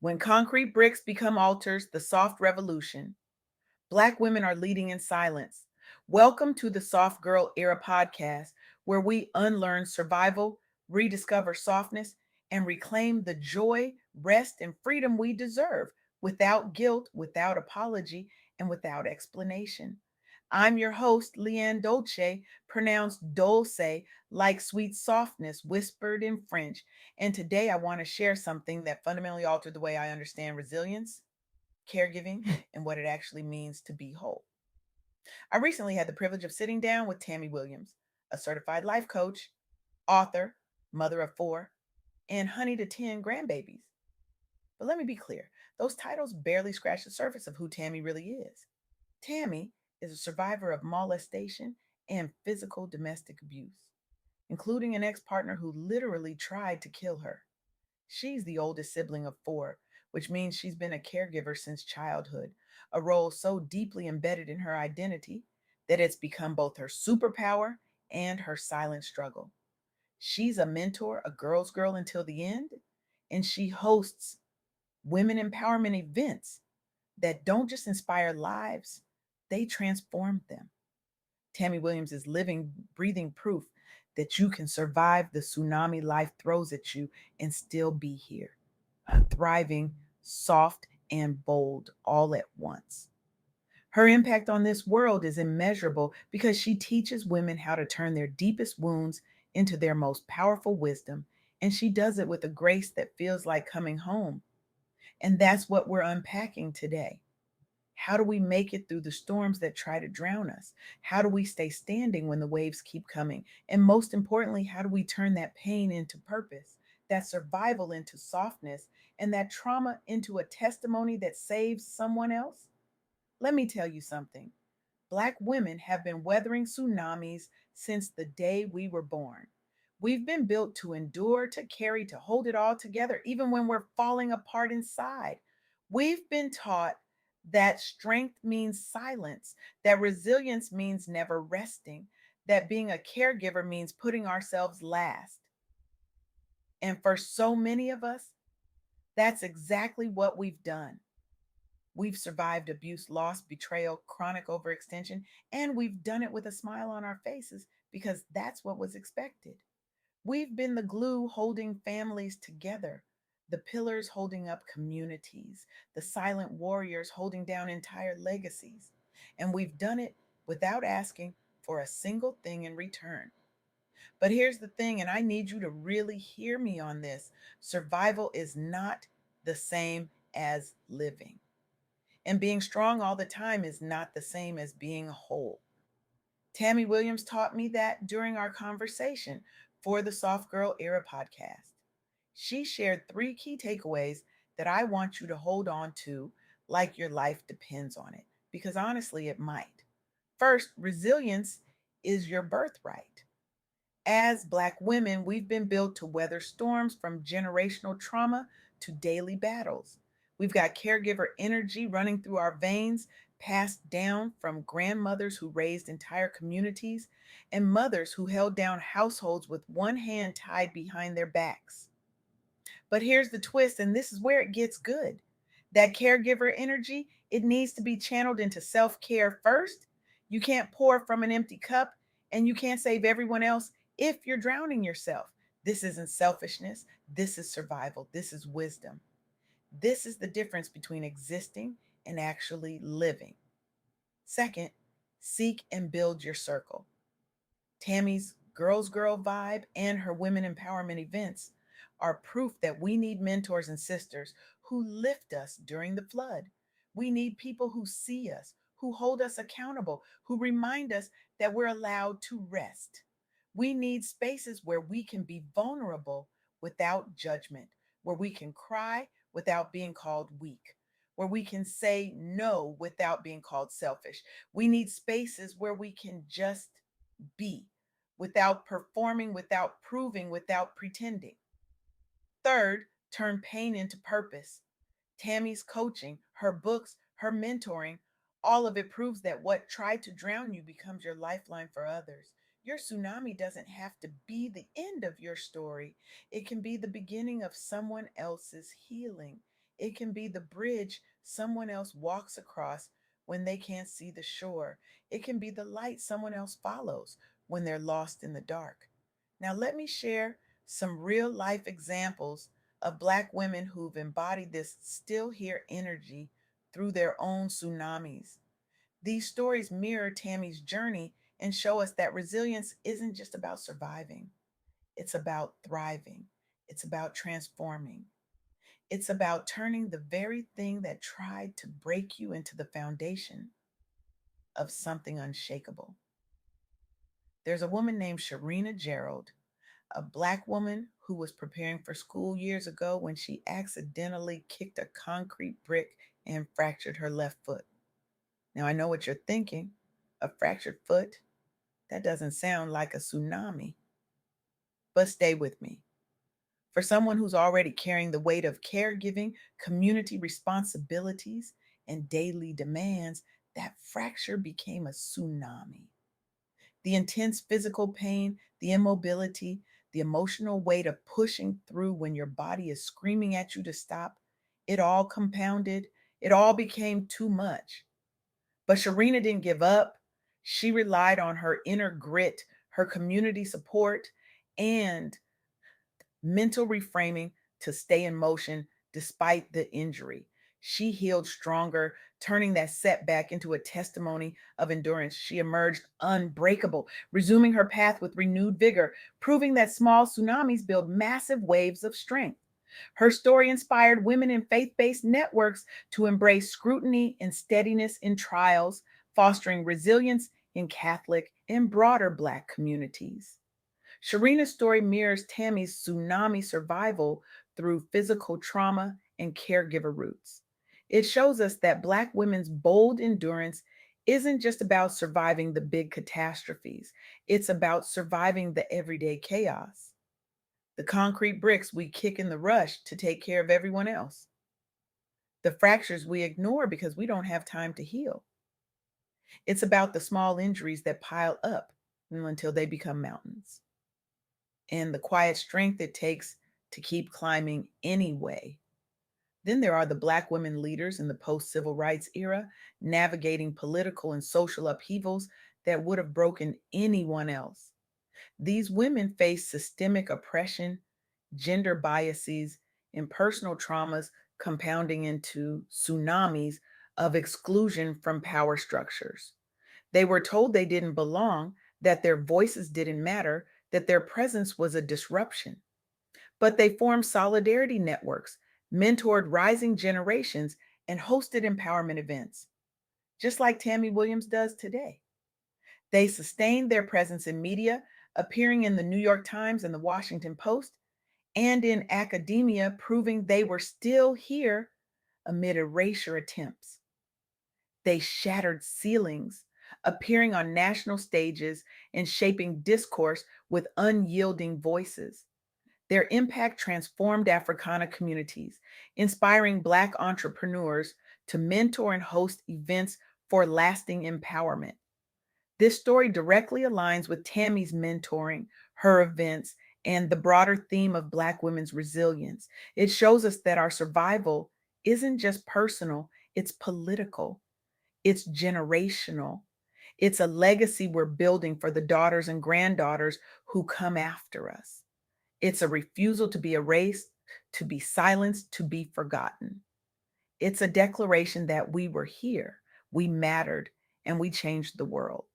When concrete bricks become altars, the soft revolution. Black women are leading in silence. Welcome to the Soft Girl Era podcast, where we unlearn survival, rediscover softness, and reclaim the joy, rest, and freedom we deserve without guilt, without apology, and without explanation. I'm your host, LeAnne Dolce, pronounced Dolce, like sweet softness whispered in French. And today I want to share something that fundamentally altered the way I understand resilience, caregiving, and what it actually means to be whole. I recently had the privilege of sitting down with Tammy Williams, a certified life coach, author, mother of four, and honey to 10 grandbabies. But let me be clear, those titles barely scratch the surface of who Tammy really is. Tammy is a survivor of molestation and physical domestic abuse, including an ex partner who literally tried to kill her. She's the oldest sibling of four, which means she's been a caregiver since childhood, a role so deeply embedded in her identity that it's become both her superpower and her silent struggle. She's a mentor, a girl's girl until the end, and she hosts women empowerment events that don't just inspire lives, they transform them. Tammy Williams is living, breathing proof that you can survive the tsunami life throws at you and still be here, thriving, soft, and bold all at once. Her impact on this world is immeasurable because she teaches women how to turn their deepest wounds into their most powerful wisdom, and she does it with a grace that feels like coming home. And that's what we're unpacking today. How do we make it through the storms that try to drown us? How do we stay standing when the waves keep coming? And most importantly, how do we turn that pain into purpose, that survival into softness, and that trauma into a testimony that saves someone else? Let me tell you something. Black women have been weathering tsunamis since the day we were born. We've been built to endure, to carry, to hold it all together, even when we're falling apart inside. We've been taught that strength means silence, that resilience means never resting, that being a caregiver means putting ourselves last. And for so many of us, that's exactly what we've done. We've survived abuse, loss, betrayal, chronic overextension, and we've done it with a smile on our faces because that's what was expected. We've been the glue holding families together, the pillars holding up communities, the silent warriors holding down entire legacies. And we've done it without asking for a single thing in return. But here's the thing, and I need you to really hear me on this: survival is not the same as living. And being strong all the time is not the same as being whole. Tammy Williams taught me that during our conversation for the Soft Girl Era podcast. She shared three key takeaways that I want you to hold on to like your life depends on it, because honestly, it might. First, resilience is your birthright. As Black women, we've been built to weather storms from generational trauma to daily battles. We've got caregiver energy running through our veins, passed down from grandmothers who raised entire communities and mothers who held down households with one hand tied behind their backs. But here's the twist, and this is where it gets good. That caregiver energy, it needs to be channeled into self care first. You can't pour from an empty cup, and you can't save everyone else if you're drowning yourself. This isn't selfishness. This is survival. This is wisdom. This is the difference between existing and actually living. Second, seek and build your circle. Tammy's Girls Girl vibe and her women empowerment events are proof that we need mentors and sisters who lift us during the flood. We need people who see us, who hold us accountable, who remind us that we're allowed to rest. We need spaces where we can be vulnerable without judgment, where we can cry without being called weak, where we can say no without being called selfish. We need spaces where we can just be without performing, without proving, without pretending. Third, turn pain into purpose. Tammy's coaching, her books, her mentoring, all of it proves that what tried to drown you becomes your lifeline for others. Your tsunami doesn't have to be the end of your story, it can be the beginning of someone else's healing. It can be the bridge someone else walks across when they can't see the shore. It can be the light someone else follows when they're lost in the dark. Now, let me share some real life examples of Black women who've embodied this still here energy through their own tsunamis. These stories mirror Tammy's journey and show us that resilience isn't just about surviving, it's about thriving, it's about transforming. It's about turning the very thing that tried to break you into the foundation of something unshakable. There's a woman named Sharina Gerald, a Black woman who was preparing for school years ago when she accidentally kicked a concrete brick and fractured her left foot. Now, I know what you're thinking, a fractured foot? That doesn't sound like a tsunami. But stay with me. For someone who's already carrying the weight of caregiving, community responsibilities, and daily demands, that fracture became a tsunami. The intense physical pain, the immobility, the emotional weight of pushing through when your body is screaming at you to stop, it all compounded. It all became too much. But Sharina didn't give up. She relied on her inner grit, her community support, and mental reframing to stay in motion despite the injury. She healed stronger, turning that setback into a testimony of endurance. She emerged unbreakable, resuming her path with renewed vigor, proving that small tsunamis build massive waves of strength. Her story inspired women in faith based networks to embrace scrutiny and steadiness in trials, fostering resilience in Catholic and broader Black communities. Sharina's story mirrors Tammy's tsunami survival through physical trauma and caregiver roots. It shows us that Black women's bold endurance isn't just about surviving the big catastrophes, it's about surviving the everyday chaos, the concrete bricks we kick in the rush to take care of everyone else, the fractures we ignore because we don't have time to heal. It's about the small injuries that pile up until they become mountains, and the quiet strength it takes to keep climbing anyway. Then there are the Black women leaders in the post civil rights era, navigating political and social upheavals that would have broken anyone else. These women face systemic oppression, gender biases, and personal traumas compounding into tsunamis of exclusion from power structures. They were told they didn't belong, that their voices didn't matter, that their presence was a disruption. But they formed solidarity networks, mentored rising generations, and hosted empowerment events, just like Tammy Williams does today. They sustained their presence in media, appearing in the New York Times and the Washington Post, and in academia, proving they were still here amid erasure attempts. They shattered ceilings, appearing on national stages and shaping discourse with unyielding voices. Their impact transformed Africana communities, inspiring Black entrepreneurs to mentor and host events for lasting empowerment. This story directly aligns with Tammy's mentoring, her events, and the broader theme of Black women's resilience. It shows us that our survival isn't just personal, it's political, it's generational. It's a legacy we're building for the daughters and granddaughters who come after us. It's a refusal to be erased, to be silenced, to be forgotten. It's a declaration that we were here, we mattered, and we changed the world.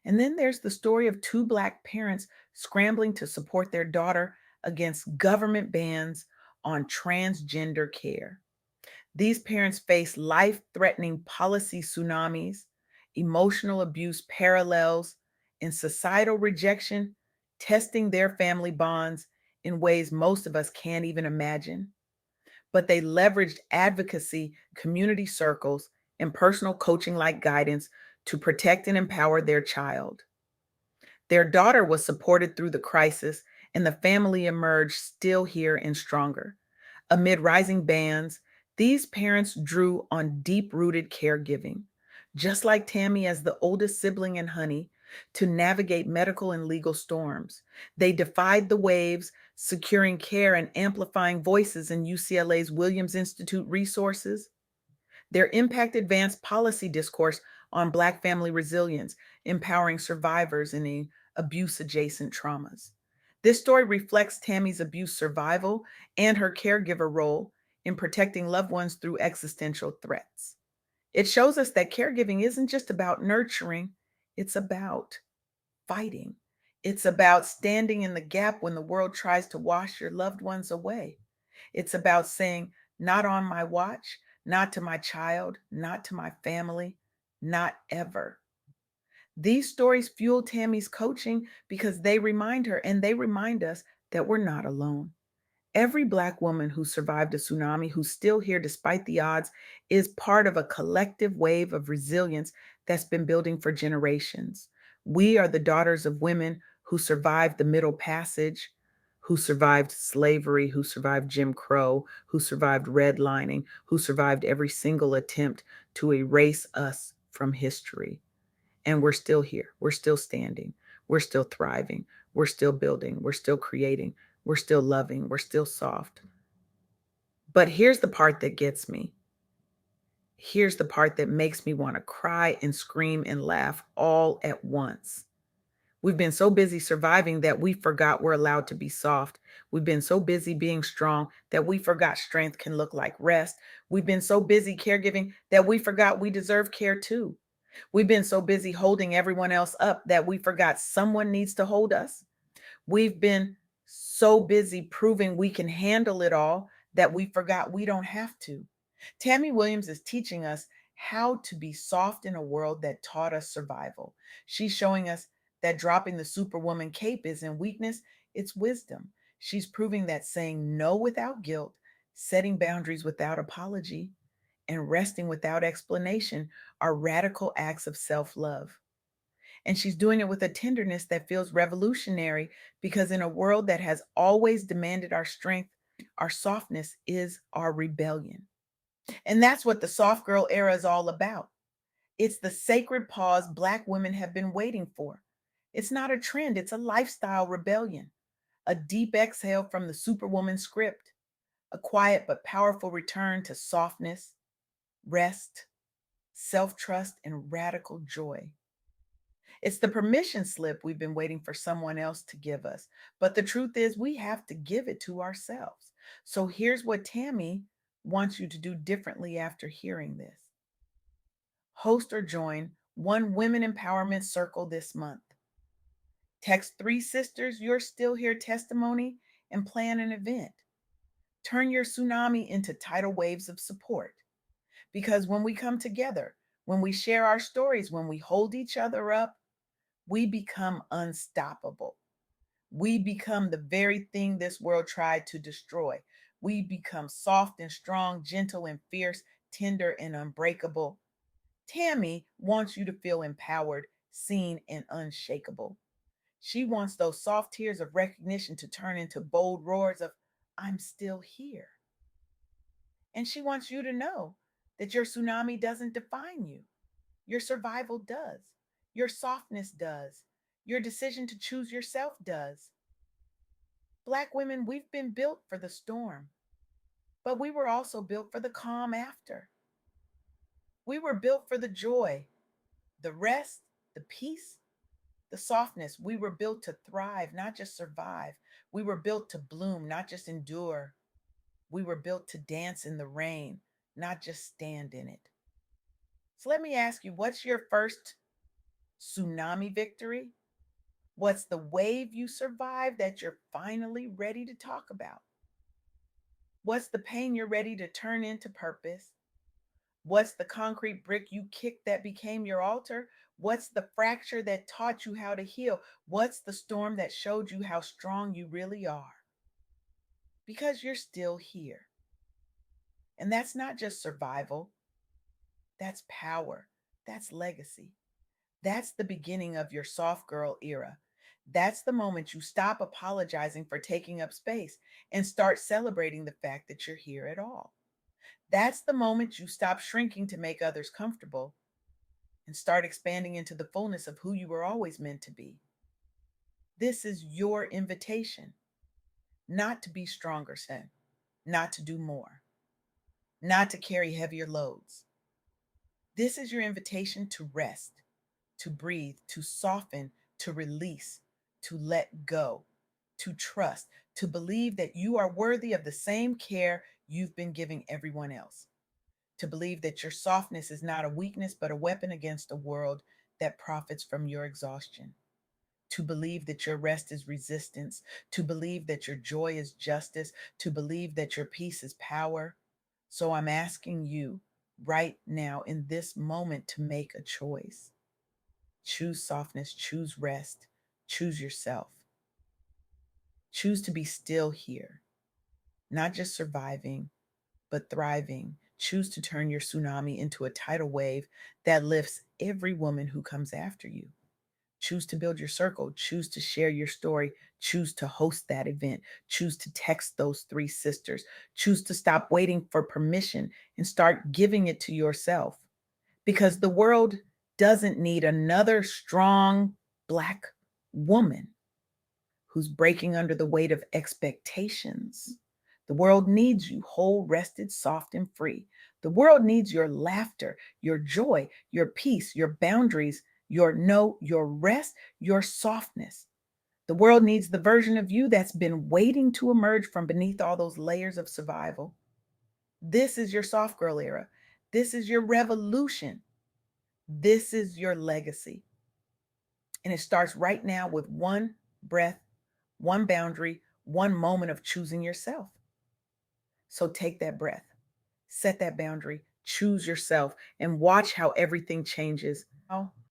And then there's the story of two Black parents scrambling to support their daughter against government bans on transgender care. These parents face life threatening policy tsunamis, emotional abuse parallels, and societal rejection, testing their family bonds in ways most of us can't even imagine. But they leveraged advocacy, community circles, and personal coaching like guidance to protect and empower their child. Their daughter was supported through the crisis, and the family emerged still here and stronger. Amid rising bans, these parents drew on deep rooted caregiving, just like Tammy as the oldest sibling and Honey, to navigate medical and legal storms. They defied the waves, securing care and amplifying voices in UCLA's Williams Institute resources. Their impact advanced policy discourse on Black family resilience, empowering survivors in abuse adjacent traumas. This story reflects Tammy's abuse survival and her caregiver role in protecting loved ones through existential threats. It shows us that caregiving isn't just about nurturing, it's about fighting. It's about standing in the gap when the world tries to wash your loved ones away. It's about saying, not on my watch, not to my child, not to my family, not ever. These stories fuel Tammy's coaching because they remind her and they remind us that we're not alone. Every Black woman who survived a tsunami, who's still here despite the odds, is part of a collective wave of resilience that's been building for generations. We are the daughters of women who survived the Middle Passage, who survived slavery, who survived Jim Crow, who survived redlining, who survived every single attempt to erase us from history. And we're still here. We're still standing. We're still thriving. We're still building. We're still creating. We're still loving. We're still soft. But here's the part that gets me. Here's the part that makes me want to cry and scream and laugh all at once. We've been so busy surviving that we forgot we're allowed to be soft. We've been so busy being strong that we forgot strength can look like rest. We've been so busy caregiving that we forgot we deserve care too. We've been so busy holding everyone else up that we forgot someone needs to hold us. We've been so busy proving we can handle it all that we forgot we don't have to. Tammy Williams is teaching us how to be soft in a world that taught us survival. She's showing us that dropping the superwoman cape isn't weakness, it's wisdom. She's proving that saying no without guilt, setting boundaries without apology, and resting without explanation are radical acts of self love. And she's doing it with a tenderness that feels revolutionary because in a world that has always demanded our strength, our softness is our rebellion. And that's what the soft girl era is all about. It's the sacred pause Black women have been waiting for. It's not a trend, it's a lifestyle rebellion, a deep exhale from the superwoman script, a quiet but powerful return to softness, rest, self trust, and radical joy. It's the permission slip we've been waiting for someone else to give us. But the truth is, we have to give it to ourselves. So here's what Tammy wants you to do differently after hearing this: host or join one women empowerment circle this month. Text three sisters, you're still here testimony, and plan an event. Turn your tsunami into tidal waves of support. Because when we come together, when we share our stories, when we hold each other up, we become unstoppable. We become the very thing this world tried to destroy. We become soft and strong, gentle and fierce, tender and unbreakable. Tammy wants you to feel empowered, seen, and unshakable. She wants those soft tears of recognition to turn into bold roars of, I'm still here. And she wants you to know that your tsunami doesn't define you. Your survival does. Your softness does. Your decision to choose yourself does. Black women, we've been built for the storm, but we were also built for the calm after. We were built for the joy, the rest, the peace, the softness. We were built to thrive, not just survive. We were built to bloom, not just endure. We were built to dance in the rain, not just stand in it. So let me ask you, what's your first tsunami victory? What's the wave you survived that you're finally ready to talk about? What's the pain you're ready to turn into purpose? What's the concrete brick you kicked that became your altar? What's the fracture that taught you how to heal? What's the storm that showed you how strong you really are? Because you're still here. And that's not just survival, that's power, that's legacy. That's the beginning of your soft girl era. That's the moment you stop apologizing for taking up space and start celebrating the fact that you're here at all. That's the moment you stop shrinking to make others comfortable and start expanding into the fullness of who you were always meant to be. This is your invitation. not to be stronger, said, not to do more, not to carry heavier loads. This is your invitation to rest, to breathe, to soften, to release, to let go, to trust, to believe that you are worthy of the same care you've been giving everyone else, to believe that your softness is not a weakness but a weapon against a world that profits from your exhaustion, to believe that your rest is resistance, to believe that your joy is justice, to believe that your peace is power. So I'm asking you right now in this moment to make a choice. Choose softness, choose rest, choose yourself. Choose to be still here, not just surviving, but thriving. Choose to turn your tsunami into a tidal wave that lifts every woman who comes after you. Choose to build your circle. Choose to share your story. Choose to host that event. Choose to text those three sisters. Choose to stop waiting for permission and start giving it to yourself. Because the world doesn't need another strong Black woman who's breaking under the weight of expectations. The world needs you whole, rested, soft, and free. The world needs your laughter, your joy, your peace, your boundaries, your no, your rest, your softness. The world needs the version of you that's been waiting to emerge from beneath all those layers of survival. This is your soft girl era. This is your revolution. This is your legacy. And it starts right now with one breath, one boundary, one moment of choosing yourself. So take that breath, set that boundary, choose yourself, and watch how everything changes.